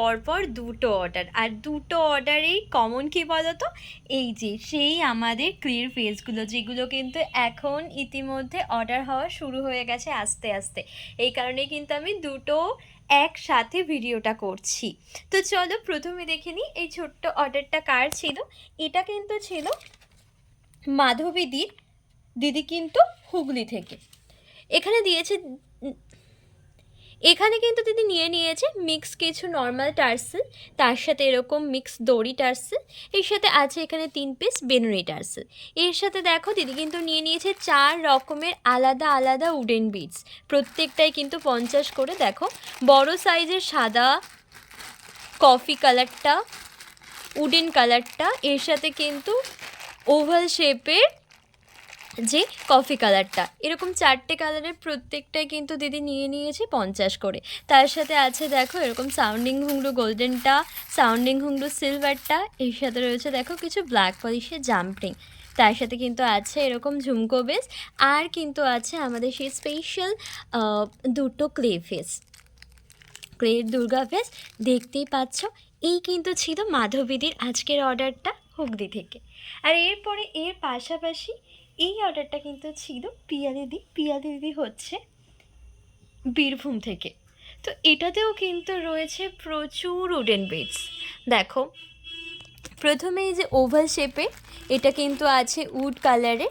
পরপর দুটো অর্ডার, আর দুটো অর্ডারেই কমন কী বলো তো, এই যে সেই আমাদের ক্লিয়ার ফেসগুলো, যেগুলো কিন্তু এখন ইতিমধ্যে অর্ডার হওয়া শুরু হয়ে গেছে আস্তে আস্তে। এই কারণে কিন্তু আমি দুটো একসাথে ভিডিওটা করছি। তো চলো প্রথমে দেখে নিই এই ছোট্ট অর্ডারটা কার ছিল। এটা কিন্তু ছিল মাধবীদির, দিদি কিন্তু হুগলি থেকে। এখানে দিয়েছে, এখানে কিন্তু দিদি নিয়েছে মিক্স কিছু নর্মাল টার্সেল, তার সাথে এরকম মিক্স দড়ি টার্সেল, এর সাথে আছে এখানে 3 পিস বেনুনি টার্সেল। এর সাথে দেখো দিদি কিন্তু নিয়েছে 4 রকমের আলাদা আলাদা উডেন বিডস, প্রত্যেকটাই কিন্তু 50 করে। দেখো বড় সাইজের সাদা, কফি কালারটা, উডেন কালারটা, এর সাথে কিন্তু ওভাল শেপের যে কফি কালারটা, এরকম 4টে কালারের প্রত্যেকটাই কিন্তু দিদি নিয়েছে 50 করে। তার সাথে আছে দেখো এরকম সাউন্ডিং ঘুংরু গোল্ডেনটা, সাউন্ডিং ঘুংরু সিলভারটা, এর সাথে রয়েছে দেখো কিছু ব্ল্যাক পলিশের জাম্পিং, তার সাথে কিন্তু আছে এরকম ঝুমকো বেস, আর কিন্তু আছে আমাদের সেই স্পেশাল দুটো ক্লের দুর্গা ফেস। দেখতেই পাচ্ছ, এই কিন্তু ছিল মাধবীদির আজকের অর্ডারটা হুগলি থেকে। আর এরপরে এর পাশাপাশি এই অর্ডারটা কিন্তু ছিল পিয়া দিদি হচ্ছে বীরভূম থেকে। তো এটাতেও কিন্তু রয়েছে প্রচুর উডেন বিডস। দেখো প্রথমে এই যে ওভাল শেপে, এটা কিন্তু আছে উড কালারে,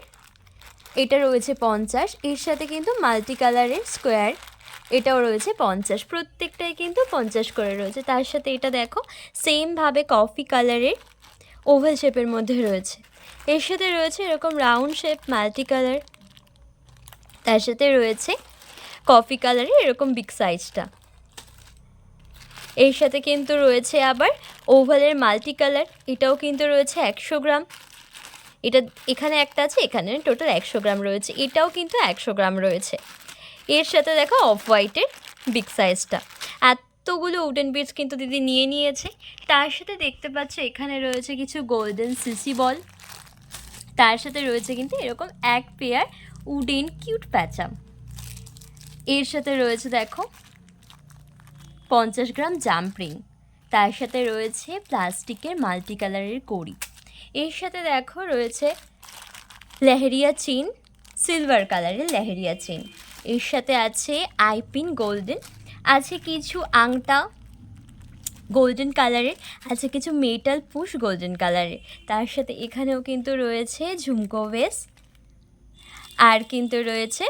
এটা রয়েছে 50। এর সাথে কিন্তু মাল্টি কালারের স্কোয়ার, এটাও রয়েছে 50, প্রত্যেকটাই কিন্তু 50 করে রয়েছে। তার সাথে এটা দেখো সেমভাবে কফি কালারের ওভাল শেপের মধ্যে রয়েছে, এর সাথে রয়েছে এরকম রাউন্ড শেপ মাল্টি কালার, তার সাথে রয়েছে কফি কালারের এরকম বিগ সাইজটা, এর সাথে কিন্তু রয়েছে আবার ওভালের মাল্টি কালার, এটাও কিন্তু রয়েছে 100 গ্রাম। এটা এখানে একটা আছে, এখানে টোটাল 100 গ্রাম রয়েছে, এটাও কিন্তু 100 গ্রাম রয়েছে। এর সাথে দেখো অফ হোয়াইটের বিগ সাইজটা। এতগুলো উডেন বিডস কিন্তু দিদি নিয়েছে। তার সাথে দেখতে পাচ্ছ এখানে রয়েছে কিছু গোল্ডেন সিসি বল, তার সাথে রয়েছে কিন্তু এরকম এক পেয়ার উডেন কিউট প্যাচাম, এর সাথে রয়েছে দেখো 50 গ্রাম জাম্পিং, তার সাথে রয়েছে প্লাস্টিকের মাল্টি কালারের কড়ি, এর সাথে দেখো রয়েছে লেহেরিয়া চেন, সিলভার কালারের লেহেরিয়া চেন, এর সাথে আছে আইপিন গোল্ডেন, আছে কিছু আংটা গোল্ডেন কালারের, আছে কিছু মেটাল পুশ গোল্ডেন কালারের, তার সাথে এখানেও কিন্তু রয়েছে ঝুমকো ভেস, আর কিন্তু রয়েছে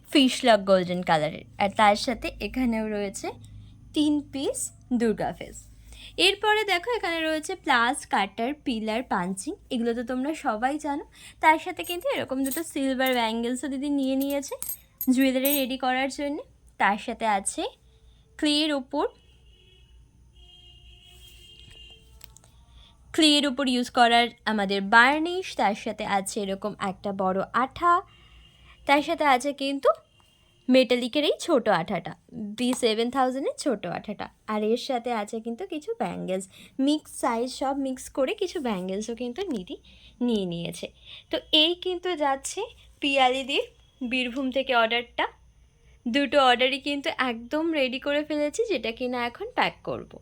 ফিশ লক গোল্ডেন কালারের, আর তার সাথে এখানেও রয়েছে 3 পিস দুর্গা ফেস। এরপরে দেখো এখানে রয়েছে প্লাস, কাটার, পিলার, পাঞ্চিং, এগুলো তো তোমরা সবাই জানো। তার সাথে কিন্তু এরকম দুটো সিলভার ব্যাঙ্গেলসও দিদি নিয়েছে জুয়েলারি রেডি করার জন্য। তার সাথে আছে ক্লের উপর ইউজ করার আমাদের বার্নিশ, তার সাথে আছে এরকম একটা বড় আঠা, তার সাথে আছে কিন্তু মেটালিকের এই ছোটো আঠাটা, B7000-এর ছোটো আঠাটা, আর এর সাথে আছে কিন্তু কিছু ব্যাঙ্গেলস, মিক্স সাইজ সব মিক্স করে কিছু ব্যাঙ্গেলসও কিন্তু নিয়েছে। তো এই কিন্তু যাচ্ছে পিয়ালিদির বীরভূম থেকে অর্ডারটা। দুটো অর্ডারই কিন্তু একদম রেডি করে ফেলেছি, যেটা কিনা এখন প্যাক করব।